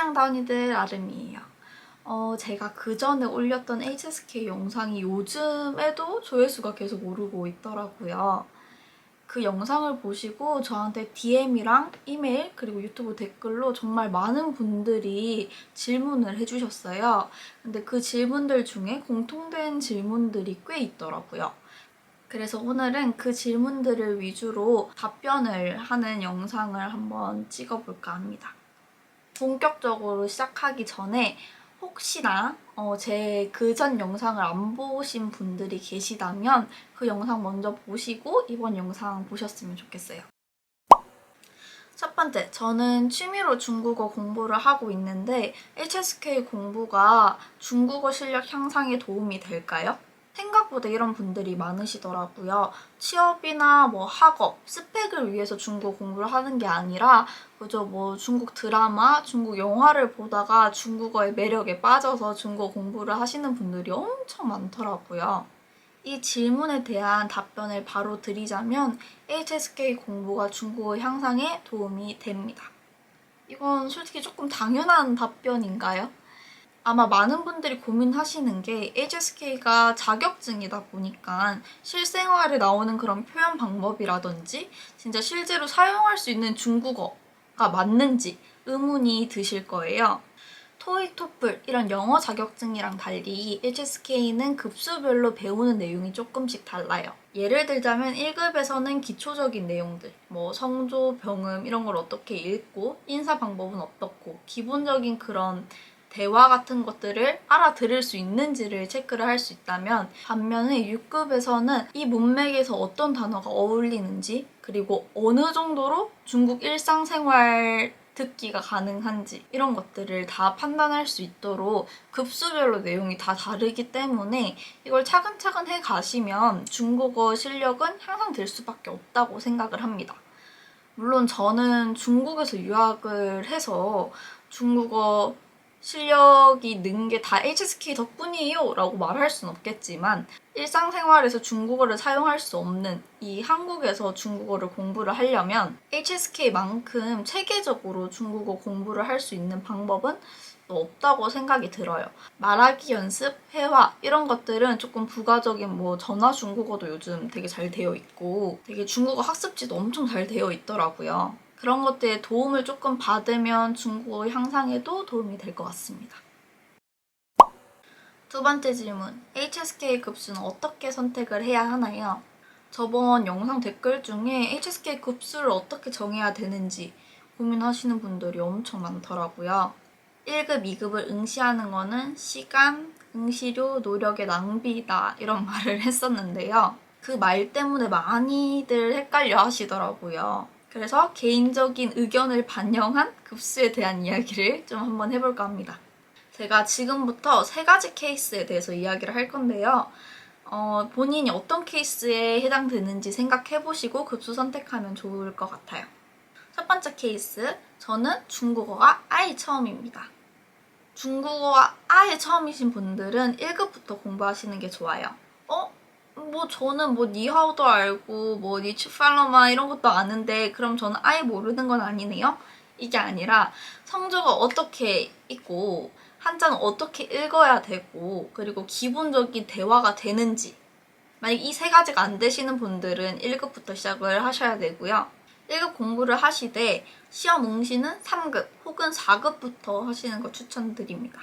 안녕 다운이들, 아름이에요. 제가 그 전에 올렸던 HSK 영상이 요즘에도 조회수가 계속 오르고 있더라고요. 그 영상을 보시고 저한테 DM이랑 이메일 그리고 유튜브 댓글로 정말 많은 분들이 질문을 해주셨어요. 근데 그 질문들 중에 공통된 질문들이 꽤 있더라고요. 그래서 오늘은 그 질문들을 위주로 답변을 하는 영상을 한번 찍어볼까 합니다. 본격적으로 시작하기 전에 혹시나 제 그전 영상을 안 보신 분들이 계시다면 그 영상 먼저 보시고 이번 영상 보셨으면 좋겠어요. 첫 번째, 저는 취미로 중국어 공부를 하고 있는데 HSK 공부가 중국어 실력 향상에 도움이 될까요? 생각보다 이런 분들이 많으시더라고요. 취업이나 학업, 스펙을 위해서 중국어 공부를 하는 게 아니라 그저 중국 드라마, 중국 영화를 보다가 중국어의 매력에 빠져서 중국어 공부를 하시는 분들이 엄청 많더라고요. 이 질문에 대한 답변을 바로 드리자면 HSK 공부가 중국어 향상에 도움이 됩니다. 이건 솔직히 조금 당연한 답변인가요? 아마 많은 분들이 고민하시는 게 HSK가 자격증이다 보니까 실생활에 나오는 그런 표현 방법이라든지 진짜 실제로 사용할 수 있는 중국어가 맞는지 의문이 드실 거예요. 토익, 토플 이런 영어 자격증이랑 달리 HSK는 급수별로 배우는 내용이 조금씩 달라요. 예를 들자면 1급에서는 기초적인 내용들, 성조, 병음 이런 걸 어떻게 읽고 인사 방법은 어떻고 기본적인 그런 대화 같은 것들을 알아들을 수 있는지를 체크를 할 수 있다면 반면에 6급에서는 이 문맥에서 어떤 단어가 어울리는지 그리고 어느 정도로 중국 일상생활 듣기가 가능한지 이런 것들을 다 판단할 수 있도록 급수별로 내용이 다 다르기 때문에 이걸 차근차근 해 가시면 중국어 실력은 향상될 수밖에 없다고 생각을 합니다. 물론 저는 중국에서 유학을 해서 중국어 실력이 는 게 다 HSK 덕분이에요 라고 말할 순 없겠지만 일상생활에서 중국어를 사용할 수 없는 이 한국에서 중국어를 공부를 하려면 HSK만큼 체계적으로 중국어 공부를 할 수 있는 방법은 없다고 생각이 들어요. 말하기 연습, 회화 이런 것들은 조금 부가적인 전화 중국어도 요즘 되게 잘 되어 있고 되게 중국어 학습지도 엄청 잘 되어 있더라고요. 그런 것들에 도움을 조금 받으면 중국어 향상에도 도움이 될 것 같습니다. 두 번째 질문, HSK 급수는 어떻게 선택을 해야 하나요? 저번 영상 댓글 중에 HSK 급수를 어떻게 정해야 되는지 고민하시는 분들이 엄청 많더라고요. 1급, 2급을 응시하는 거는 시간, 응시료, 노력의 낭비다 이런 말을 했었는데요. 그 말 때문에 많이들 헷갈려 하시더라고요. 그래서 개인적인 의견을 반영한 급수에 대한 이야기를 좀 한번 해볼까 합니다. 제가 지금부터 3가지 케이스에 대해서 이야기를 할 건데요. 본인이 어떤 케이스에 해당되는지 생각해보시고 급수 선택하면 좋을 것 같아요. 첫 번째 케이스, 저는 중국어가 아예 처음입니다. 중국어가 아예 처음이신 분들은 1급부터 공부하시는 게 좋아요. 저는 니하오도 알고 니츠팔로마 이런 것도 아는데 그럼 저는 아예 모르는 건 아니네요? 이게 아니라 성조가 어떻게 있고 한자는 어떻게 읽어야 되고 그리고 기본적인 대화가 되는지 만약 이 3가지가 안 되시는 분들은 1급부터 시작을 하셔야 되고요. 1급 공부를 하시되 시험 응시는 3급 혹은 4급부터 하시는 거 추천드립니다.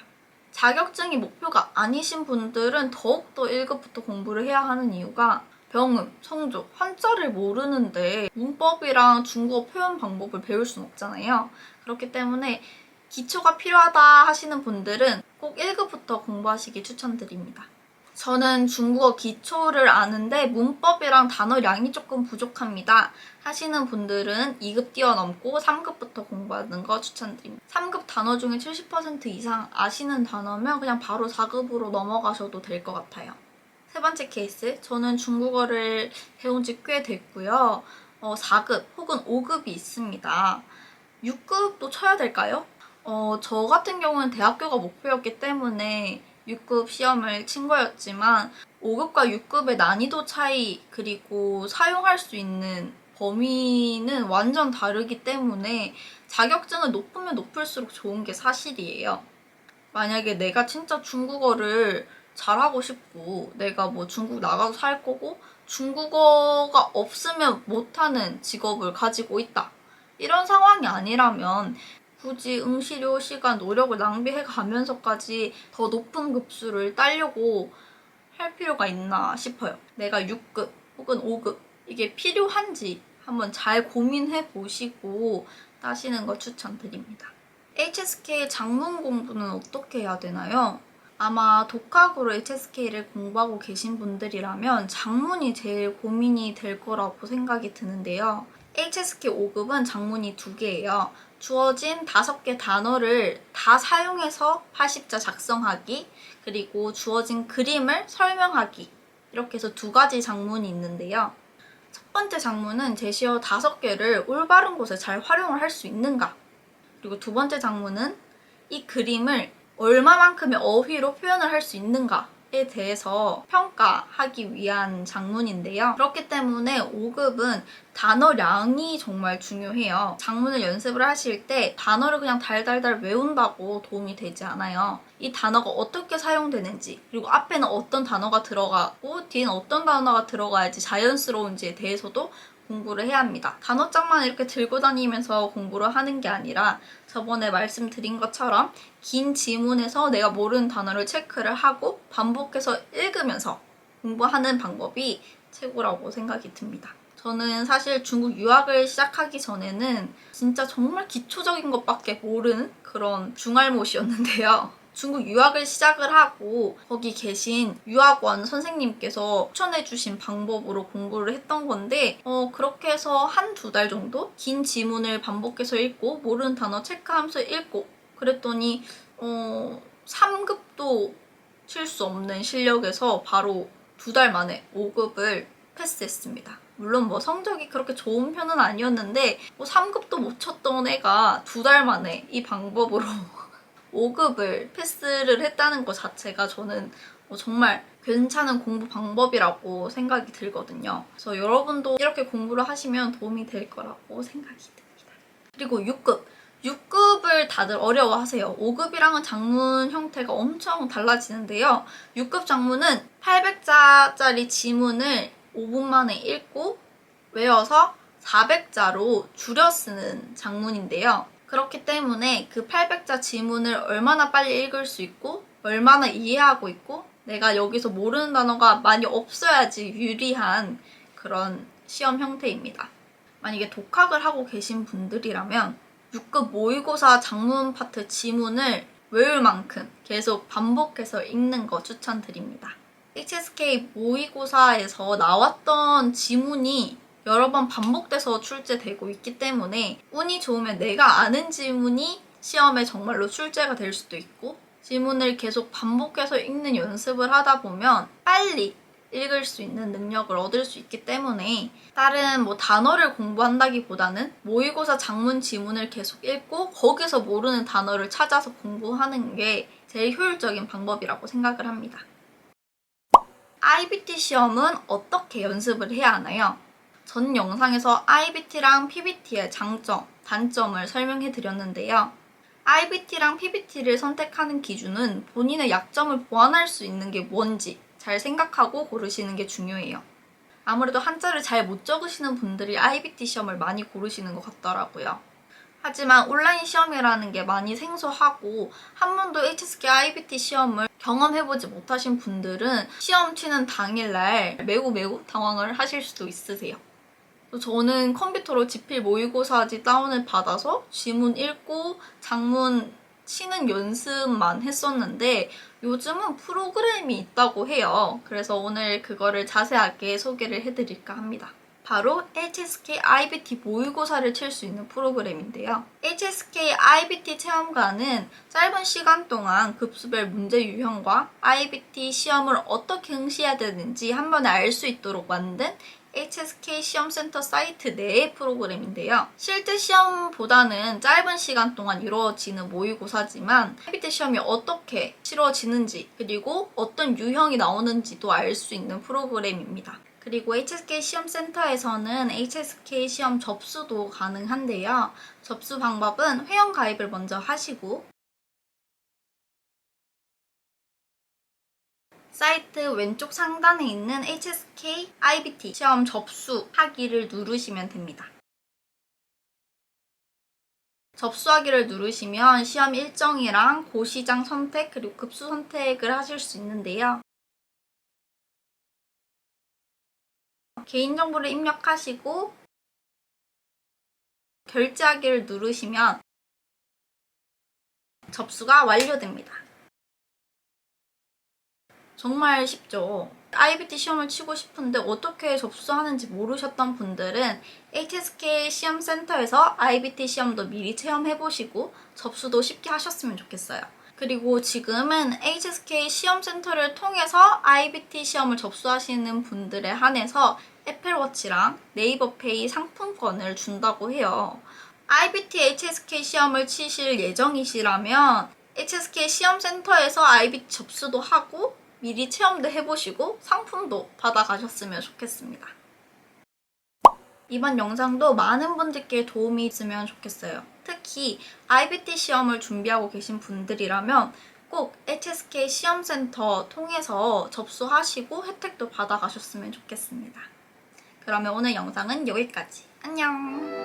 자격증이 목표가 아니신 분들은 더욱더 1급부터 공부를 해야 하는 이유가 병음, 성조, 한자를 모르는데 문법이랑 중국어 표현 방법을 배울 순 없잖아요. 그렇기 때문에 기초가 필요하다 하시는 분들은 꼭 1급부터 공부하시기 추천드립니다. 저는 중국어 기초를 아는데 문법이랑 단어량이 조금 부족합니다 하시는 분들은 2급 뛰어넘고 3급부터 공부하는 거 추천드립니다. 3급 단어 중에 70% 이상 아시는 단어면 그냥 바로 4급으로 넘어가셔도 될 것 같아요. 세 번째 케이스, 저는 중국어를 배운 지 꽤 됐고요. 4급 혹은 5급이 있습니다. 6급도 쳐야 될까요? 저 같은 경우는 대학교가 목표였기 때문에 6급 시험을 친 거였지만 5급과 6급의 난이도 차이 그리고 사용할 수 있는 범위는 완전 다르기 때문에 자격증은 높으면 높을수록 좋은 게 사실이에요. 만약에 내가 진짜 중국어를 잘하고 싶고 내가 뭐 중국 나가서 살 거고 중국어가 없으면 못하는 직업을 가지고 있다. 이런 상황이 아니라면 굳이 응시료 시간 노력을 낭비해 가면서까지 더 높은 급수를 따려고 할 필요가 있나 싶어요. 내가 6급 혹은 5급 이게 필요한지 한번 잘 고민해 보시고 따시는 거 추천드립니다. HSK 장문 공부는 어떻게 해야 되나요? 아마 독학으로 HSK를 공부하고 계신 분들이라면 장문이 제일 고민이 될 거라고 생각이 드는데요. HSK 5급은 장문이 2개예요. 주어진 5개 단어를 다 사용해서 80자 작성하기, 그리고 주어진 그림을 설명하기, 이렇게 해서 2가지 장문이 있는데요. 첫 번째 장문은 제시어 5개를 올바른 곳에 잘 활용을 할 수 있는가, 그리고 2번째 장문은 이 그림을 얼마만큼의 어휘로 표현을 할 수 있는가에 대해서 평가하기 위한 장문인데요. 그렇기 때문에 5급은 단어량이 정말 중요해요. 장문을 연습을 하실 때 단어를 그냥 달달달 외운다고 도움이 되지 않아요. 이 단어가 어떻게 사용되는지, 그리고 앞에는 어떤 단어가 들어가고 뒤에는 어떤 단어가 들어가야지 자연스러운지에 대해서도 공부를 해야 합니다. 단어장만 이렇게 들고 다니면서 공부를 하는 게 아니라 저번에 말씀드린 것처럼 긴 지문에서 내가 모르는 단어를 체크를 하고 반복해서 읽으면서 공부하는 방법이 최고라고 생각이 듭니다. 저는 사실 중국 유학을 시작하기 전에는 진짜 정말 기초적인 것밖에 모르는 그런 중알못이었는데요. 중국 유학을 시작을 하고 거기 계신 유학원 선생님께서 추천해주신 방법으로 공부를 했던 건데 그렇게 해서 한두 달 정도 긴 지문을 반복해서 읽고 모르는 단어 체크하면서 읽고 그랬더니 3급도 칠 수 없는 실력에서 바로 2달 만에 5급을 패스했습니다. 물론 뭐 성적이 그렇게 좋은 편은 아니었는데 3급도 못 쳤던 애가 2달 만에 이 방법으로 5급을 패스를 했다는 것 자체가 저는 정말 괜찮은 공부 방법이라고 생각이 들거든요. 그래서 여러분도 이렇게 공부를 하시면 도움이 될 거라고 생각이 듭니다. 그리고 6급. 6급을 다들 어려워하세요. 5급이랑은 장문 형태가 엄청 달라지는데요. 6급 장문은 800자짜리 지문을 5분 만에 읽고 외워서 400자로 줄여 쓰는 장문인데요. 그렇기 때문에 그 800자 지문을 얼마나 빨리 읽을 수 있고 얼마나 이해하고 있고 내가 여기서 모르는 단어가 많이 없어야지 유리한 그런 시험 형태입니다. 만약에 독학을 하고 계신 분들이라면 6급 모의고사 장문 파트 지문을 외울 만큼 계속 반복해서 읽는 거 추천드립니다. HSK 모의고사에서 나왔던 지문이 여러 번 반복돼서 출제되고 있기 때문에 운이 좋으면 내가 아는 지문이 시험에 정말로 출제가 될 수도 있고 지문을 계속 반복해서 읽는 연습을 하다 보면 빨리 읽을 수 있는 능력을 얻을 수 있기 때문에 다른 단어를 공부한다기보다는 모의고사 장문 지문을 계속 읽고 거기서 모르는 단어를 찾아서 공부하는 게 제일 효율적인 방법이라고 생각을 합니다. IBT 시험은 어떻게 연습을 해야 하나요? 전 영상에서 IBT랑 PBT의 장점, 단점을 설명해 드렸는데요. IBT랑 PBT를 선택하는 기준은 본인의 약점을 보완할 수 있는 게 뭔지 잘 생각하고 고르시는 게 중요해요. 아무래도 한자를 잘 못 적으시는 분들이 IBT 시험을 많이 고르시는 것 같더라고요. 하지만 온라인 시험이라는 게 많이 생소하고 한 번도 HSK IBT 시험을 경험해보지 못하신 분들은 시험 치는 당일날 매우 당황을 하실 수도 있으세요. 저는 컴퓨터로 지필 모의고사지 다운을 받아서 지문 읽고 장문 치는 연습만 했었는데 요즘은 프로그램이 있다고 해요. 그래서 오늘 그거를 자세하게 소개를 해드릴까 합니다. 바로 HSK IBT 모의고사를 칠 수 있는 프로그램인데요. HSK IBT 체험관은 짧은 시간 동안 급수별 문제 유형과 IBT 시험을 어떻게 응시해야 되는지 한 번에 알 수 있도록 만든 HSK 시험센터 사이트 내의 프로그램인데요. 실제 시험보다는 짧은 시간 동안 이루어지는 모의고사지만 IBT 시험이 어떻게 치러지는지 그리고 어떤 유형이 나오는지도 알 수 있는 프로그램입니다. 그리고 HSK 시험센터에서는 HSK 시험 접수도 가능한데요. 접수 방법은 회원가입을 먼저 하시고 사이트 왼쪽 상단에 있는 HSK IBT 시험 접수하기를 누르시면 됩니다. 접수하기를 누르시면 시험 일정이랑 고시장 선택 그리고 급수 선택을 하실 수 있는데요. 개인정보를 입력하시고 결제하기를 누르시면 접수가 완료됩니다. 정말 쉽죠? IBT 시험을 치고 싶은데 어떻게 접수하는지 모르셨던 분들은 HSK 시험센터에서 IBT 시험도 미리 체험해보시고 접수도 쉽게 하셨으면 좋겠어요. 그리고 지금은 HSK 시험센터를 통해서 IBT 시험을 접수하시는 분들에 한해서 애플워치랑 네이버페이 상품권을 준다고 해요. IBT HSK 시험을 치실 예정이시라면 HSK 시험센터에서 IBT 접수도 하고 미리 체험도 해보시고 상품도 받아가셨으면 좋겠습니다. 이번 영상도 많은 분들께 도움이 있으면 좋겠어요. 특히 IBT 시험을 준비하고 계신 분들이라면 꼭 HSK 시험센터 통해서 접수하시고 혜택도 받아가셨으면 좋겠습니다. 그러면 오늘 영상은 여기까지. 안녕!